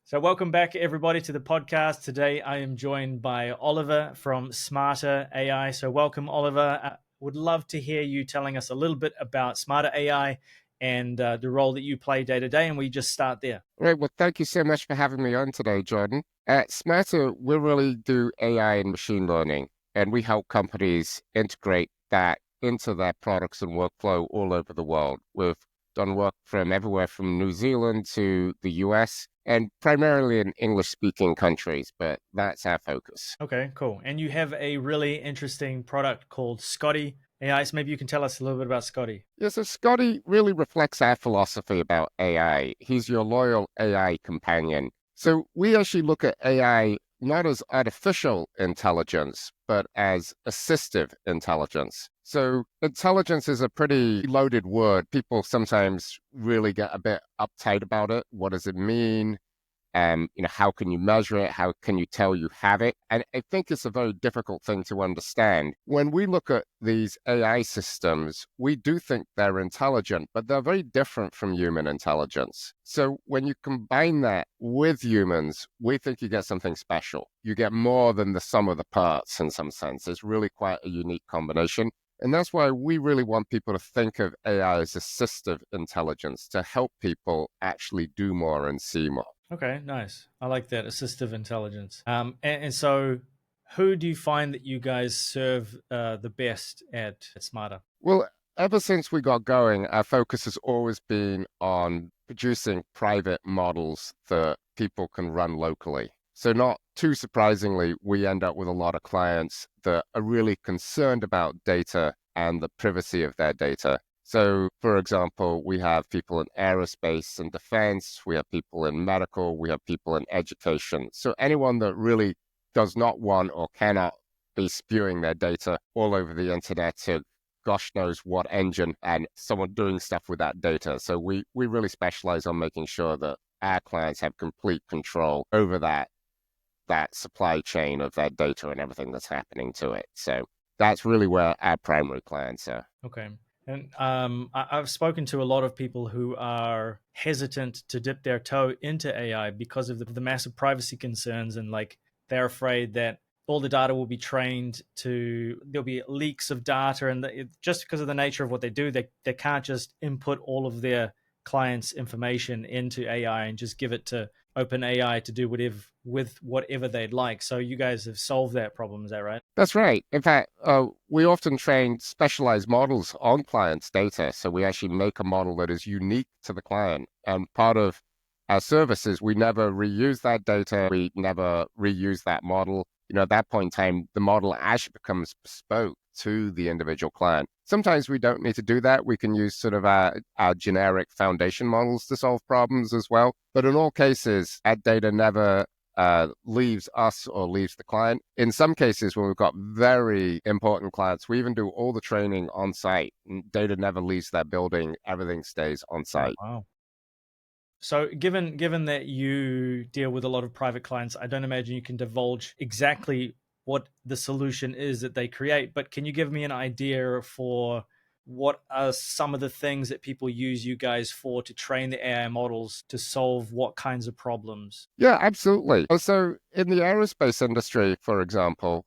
So welcome back, everybody, to the podcast. Today, I am joined by Oliver from smartR AI. So welcome, Oliver. I would love to hear you telling us a little bit about smartR AI and the role that you play day to day, and we just start there. Right. Well, thank you so much for having me on today, Jordan. At smartR, we really do AI and machine learning, and we help companies integrate that into their products and workflow all over the world. We've done work from everywhere from New Zealand to the US, and primarily in English-speaking countries, but that's our focus. Okay, cool. And you have a really interesting product called SCOTi AI. So maybe you can tell us a little bit about SCOTi. Yeah, so SCOTi really reflects our philosophy about AI. He's your loyal AI companion. So we actually look at AI not as artificial intelligence, but as assistive intelligence. So intelligence is a pretty loaded word. People sometimes really get a bit uptight about it. What does it mean? How can you measure it? How can you tell you have it? And I think it's a very difficult thing to understand. When we look at these AI systems, we do think they're intelligent, but they're very different from human intelligence. So when you combine that with humans, we think you get something special. You get more than the sum of the parts in some sense. It's really quite a unique combination. And that's why we really want people to think of AI as assistive intelligence to help people actually do more and see more. Okay, nice. I like that, assistive intelligence. And so who do you find that you guys serve the best at smartR? Well, ever since we got going, our focus has always been on producing private models that people can run locally. So not too surprisingly, we end up with a lot of clients that are really concerned about data and the privacy of their data. So, for example, we have people in aerospace and defense, we have people in medical, we have people in education. So anyone that really does not want or cannot be spewing their data all over the internet to gosh knows what engine and someone doing stuff with that data. So we really specialize on making sure that our clients have complete control over that supply chain of their data and everything that's happening to it. So that's really where our primary clients are. Okay. And I've spoken to a lot of people who are hesitant to dip their toe into AI because of the massive privacy concerns, and like they're afraid that all the data will be trained to, there'll be leaks of data, and just because of the nature of what they do, they can't just input all of their clients' information into AI and just give it to open AI to do whatever they'd like. So you guys have solved that problem, is that right? That's right. In fact, we often train specialized models on clients' data. So we actually make a model that is unique to the client. And part of our service is we never reuse that data. We never reuse that model. At that point in time, the model actually becomes bespoke to the individual client. Sometimes we don't need to do that. We can use sort of our generic foundation models to solve problems as well. But in all cases, our data never leaves us or leaves the client. In some cases, when we've got very important clients, we even do all the training on site. Data never leaves that building. Everything stays on site. Oh, wow. So given that you deal with a lot of private clients, I don't imagine you can divulge exactly what the solution is that they create, but can you give me an idea for what are some of the things that people use you guys for to train the AI models to solve what kinds of problems? Yeah, absolutely. So in the aerospace industry, for example,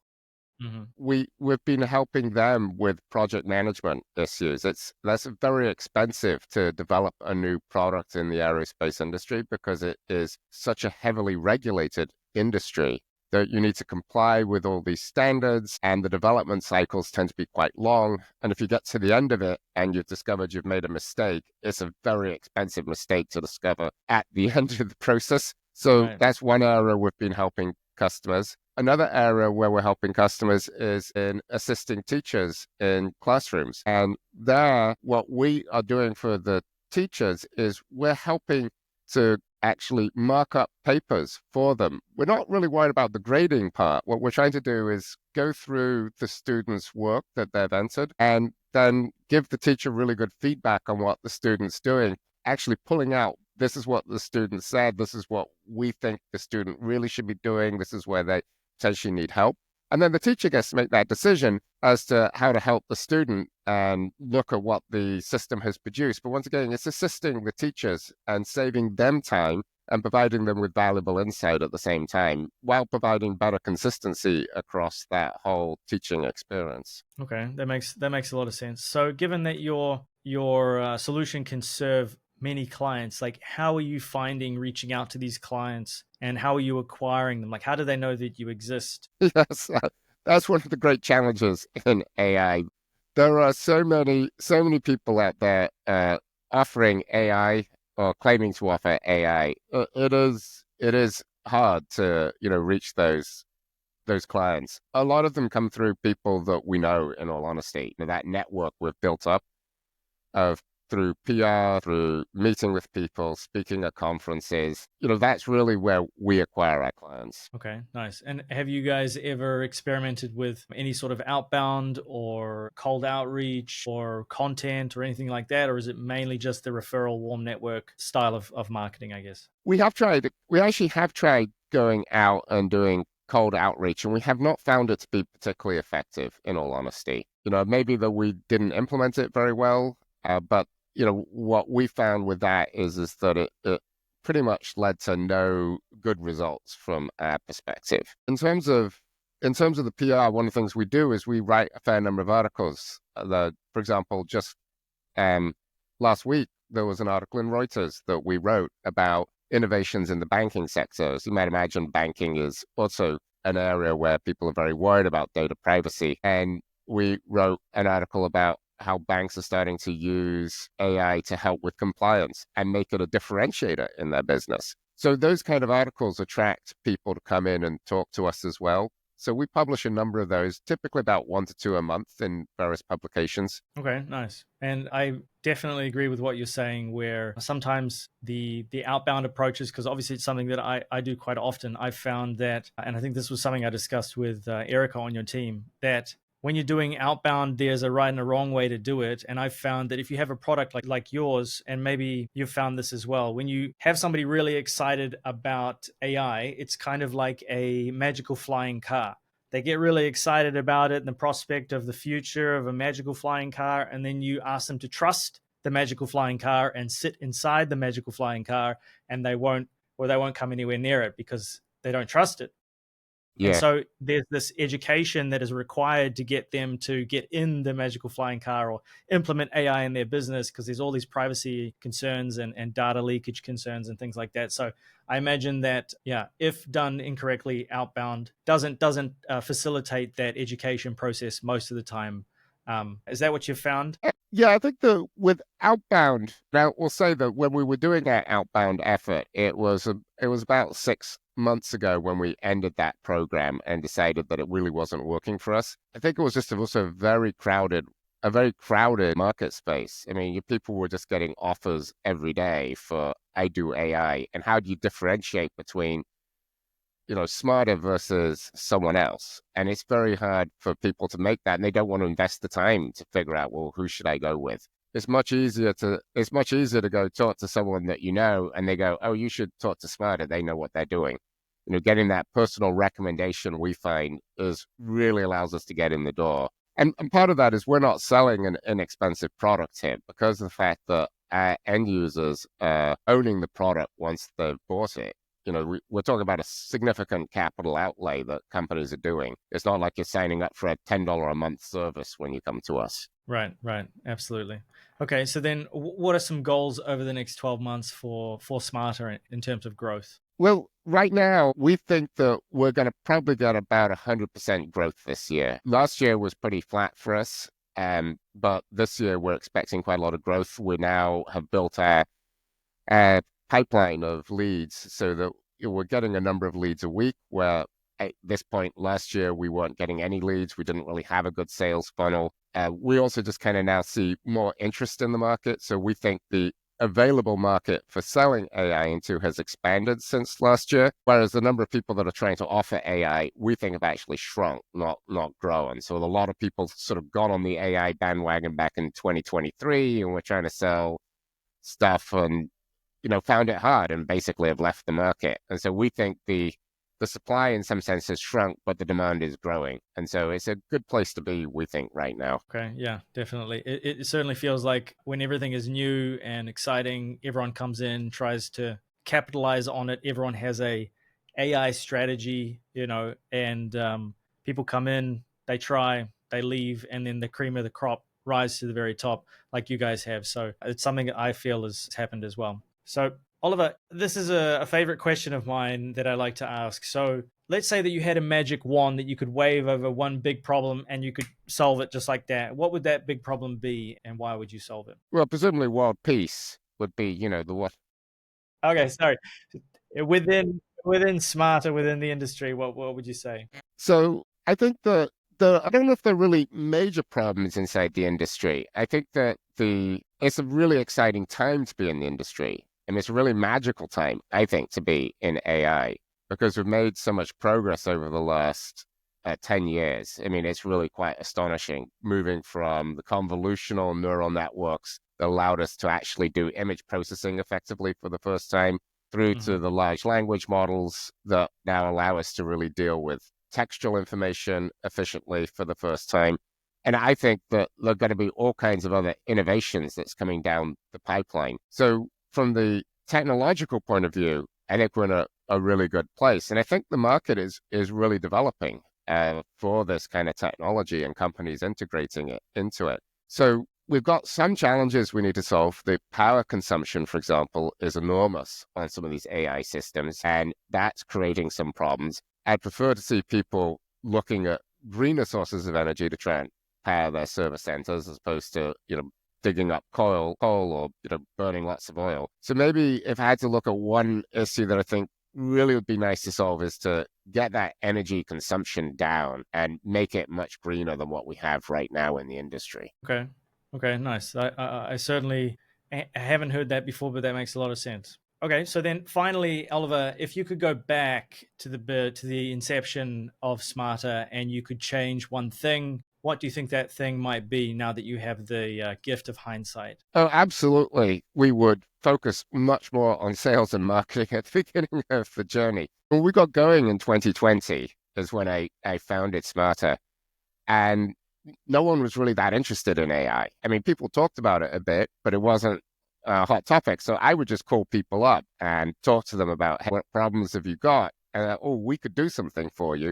Hmm. we've been helping them with project management issues. That's very expensive to develop a new product in the aerospace industry because it is such a heavily regulated industry that you need to comply with all these standards, and the development cycles tend to be quite long. And if you get to the end of it and you've discovered you've made a mistake, it's a very expensive mistake to discover at the end of the process. So Right. that's one area we've been helping customers. Another area where we're helping customers is in assisting teachers in classrooms. And there, what we are doing for the teachers is we're helping to actually mark up papers for them. We're not really worried about the grading part. What we're trying to do is go through the students' work that they've entered and then give the teacher really good feedback on what the student's doing, actually pulling out, this is what the student said, this is what we think the student really should be doing, this is where they potentially need help. And then the teacher gets to make that decision as to how to help the student and look at what the system has produced. But once again, it's assisting the teachers and saving them time and providing them with valuable insight at the same time while providing better consistency across that whole teaching experience. Okay, that makes a lot of sense. So, given that your solution can serve many clients, like how are you finding reaching out to these clients, and how are you acquiring them? Like, how do they know that you exist? Yes, that's one of the great challenges in AI. There are so many people out there offering AI or claiming to offer AI. It is hard to reach those clients. A lot of them come through people that we know. In all honesty, that network we've built up of through PR, through meeting with people, speaking at conferences. That's really where we acquire our clients. Okay, nice. And have you guys ever experimented with any sort of outbound or cold outreach or content or anything like that? Or is it mainly just the referral warm network style of marketing, I guess? We actually have tried going out and doing cold outreach, and we have not found it to be particularly effective, in all honesty. Maybe that we didn't implement it very well, but what we found with that is that it pretty much led to no good results from our perspective. In terms of the PR, one of the things we do is we write a fair number of articles. For example, just last week there was an article in Reuters that we wrote about innovations in the banking sector. As you might imagine, banking is also an area where people are very worried about data privacy. And we wrote an article about how banks are starting to use AI to help with compliance and make it a differentiator in their business. So those kind of articles attract people to come in and talk to us as well. So we publish a number of those, typically about 1 to 2 a month in various publications. Okay, nice. And I definitely agree with what you're saying, where sometimes the outbound approaches, because obviously it's something that I do quite often. I've found that, and I think this was something I discussed with Erica on your team, that when you're doing outbound, there's a right and a wrong way to do it. And I've found that if you have a product like yours, and maybe you've found this as well, when you have somebody really excited about AI, it's kind of like a magical flying car. They get really excited about it and the prospect of the future of a magical flying car. And then you ask them to trust the magical flying car and sit inside the magical flying car, and they won't come anywhere near it because they don't trust it. And Yeah. so there's this education that is required to get them to get in the magical flying car or implement AI in their business, because there's all these privacy concerns and data leakage concerns and things like that. So I imagine that, yeah, if done incorrectly, outbound doesn't facilitate that education process most of the time. Is that what you've found? Yeah, I think that with outbound, now we'll say that when we were doing our outbound effort, it was about 6 months ago when we ended that program and decided that it really wasn't working for us. I think it was just also a very crowded market space. I mean, people were just getting offers every day for I do AI, and how do you differentiate between smarter versus someone else? And it's very hard for people to make that, and they don't want to invest the time to figure out, well, who should I go with? It's much easier to go talk to someone that and they go, oh, you should talk to smarter. They know what they're doing. Getting that personal recommendation, we find, is really allows us to get in the door. And part of that is we're not selling an inexpensive product here, because of the fact that our end users are owning the product once they've bought it. We're talking about a significant capital outlay that companies are doing. It's not like you're signing up for a $10 a month service when you come to us. Right, right, absolutely. Okay, so then what are some goals over the next 12 months for smarter in terms of growth? Well, right now, we think that we're going to probably get about 100% growth this year. Last year was pretty flat for us, but this year we're expecting quite a lot of growth. We now have built a pipeline of leads so that we're getting a number of leads a week, where at this point last year we weren't getting any leads. We didn't really have a good sales funnel. We also just kind of now see more interest in the market. So we think the available market for selling AI into has expanded since last year, whereas the number of people that are trying to offer AI, we think have actually shrunk, not grown. So a lot of people sort of got on the AI bandwagon back in 2023, and we're trying to sell stuff and found it hard and basically have left the market. And so we think the supply in some sense has shrunk, but the demand is growing. And so it's a good place to be, we think, right now. Okay, yeah, definitely. It certainly feels like when everything is new and exciting, everyone comes in, tries to capitalize on it. Everyone has a AI strategy, and people come in, they try, they leave, and then the cream of the crop rise to the very top, like you guys have. So it's something that I feel has happened as well. So Oliver, this is a favorite question of mine that I like to ask. So let's say that you had a magic wand that you could wave over one big problem and you could solve it just like that. What would that big problem be, and why would you solve it? Well, presumably world peace would be, the what. Okay, sorry. Within smarter, within the industry, what would you say? So I think the I don't know if there are really major problems inside the industry. I think that it's a really exciting time to be in the industry. And it's a really magical time, I think, to be in AI because we've made so much progress over the last 10 years. I mean, it's really quite astonishing moving from the convolutional neural networks that allowed us to actually do image processing effectively for the first time through to Hmm. the large language models that now allow us to really deal with textual information efficiently for the first time. And I think that there are going to be all kinds of other innovations that's coming down the pipeline. So from the technological point of view, I think we're in a really good place. And I think the market is really developing for this kind of technology and companies integrating it into it. So we've got some challenges we need to solve. The power consumption, for example, is enormous on some of these AI systems, and that's creating some problems. I'd prefer to see people looking at greener sources of energy to try and power their service centers as opposed to, digging up coal or, burning lots of oil. So maybe if I had to look at one issue that I think really would be nice to solve is to get that energy consumption down and make it much greener than what we have right now in the industry. Okay. Okay, nice. I certainly haven't heard that before, but that makes a lot of sense. Okay, so then finally, Oliver, if you could go back to the inception of Smarter and you could change one thing, what do you think that thing might be now that you have the gift of hindsight? Oh, absolutely. We would focus much more on sales and marketing at the beginning of the journey. When we got going in 2020 is when I founded Smarter, and no one was really that interested in AI. I mean, people talked about it a bit, but it wasn't a hot topic. So I would just call people up and talk to them about, hey, what problems have you got? And oh, we could do something for you.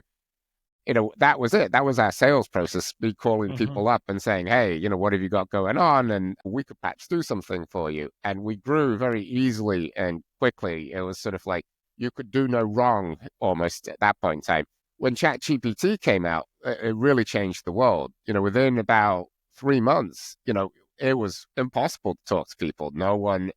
That was it. That was our sales process, me calling Hmm. people up and saying, hey, what have you got going on? And we could patch through something for you. And we grew very easily and quickly. It was sort of like you could do no wrong almost at that point in time. When ChatGPT came out, it really changed the world. Within about 3 months, it was impossible to talk to people.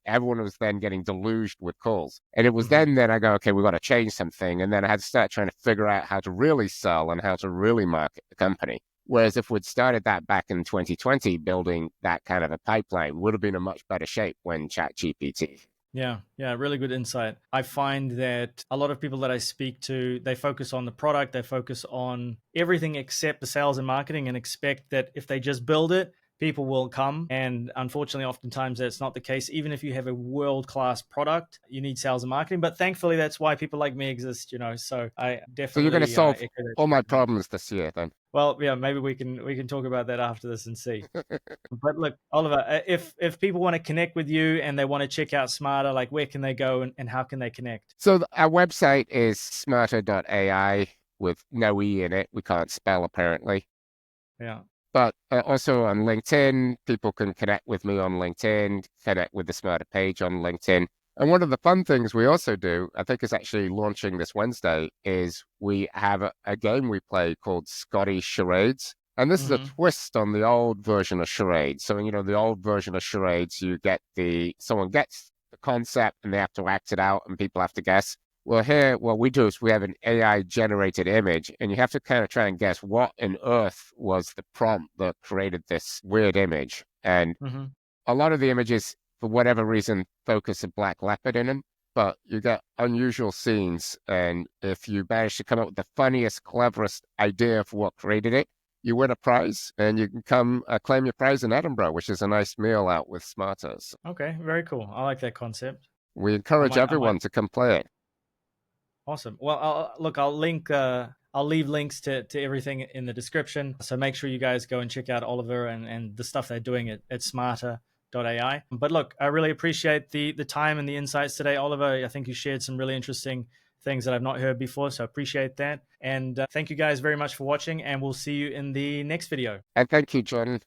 Everyone was then getting deluged with calls. And it was Hmm. then that I go, okay, we've got to change something. And then I had to start trying to figure out how to really sell and how to really market the company. Whereas if we'd started that back in 2020, building that kind of a pipeline would have been in much better shape when ChatGPT. Yeah, yeah, really good insight. I find that a lot of people that I speak to, they focus on the product, they focus on everything except the sales and marketing and expect that if they just build it, people will come. And unfortunately, oftentimes that's not the case. Even if you have a world-class product, you need sales and marketing. But thankfully, that's why people like me exist. So I So you're going to definitely solve echo that all my sentiment. problems this year then. Well, yeah, maybe we can talk about that after this and see. But look, Oliver, if people want to connect with you and they want to check out Smarter, like where can they go and how can they connect? So our website is smarter.ai with no E in it. We can't spell apparently. Yeah. But also on LinkedIn, people can connect with me on LinkedIn, connect with the Smarter page on LinkedIn. And one of the fun things we also do, I think is actually launching this Wednesday, is we have a game we play called SCOTi Charades. And this is a Hmm. twist on the old version of charades. So, the old version of charades, someone gets the concept and they have to act it out and people have to guess. Well, here, what we do is we have an AI generated image, and you have to kind of try and guess what on earth was the prompt that created this weird image. And Hmm. a lot of the images, for whatever reason, focus a black leopard in them, but you get unusual scenes. And if you manage to come up with the funniest, cleverest idea for what created it, you win a prize and you can come claim your prize in Edinburgh, which is a nice meal out with Smarters. Okay, very cool. I like that concept. We I encourage might, I might. everyone to come play it. Awesome. Well, I'll link. I'll leave links to everything in the description. So make sure you guys go and check out Oliver and the stuff they're doing at smarter.ai. AI. But look, I really appreciate the time and the insights today, Oliver. I think you shared some really interesting things that I've not heard before, so I appreciate that. And thank you guys very much for watching, and we'll see you in the next video. And thank you, Jordan.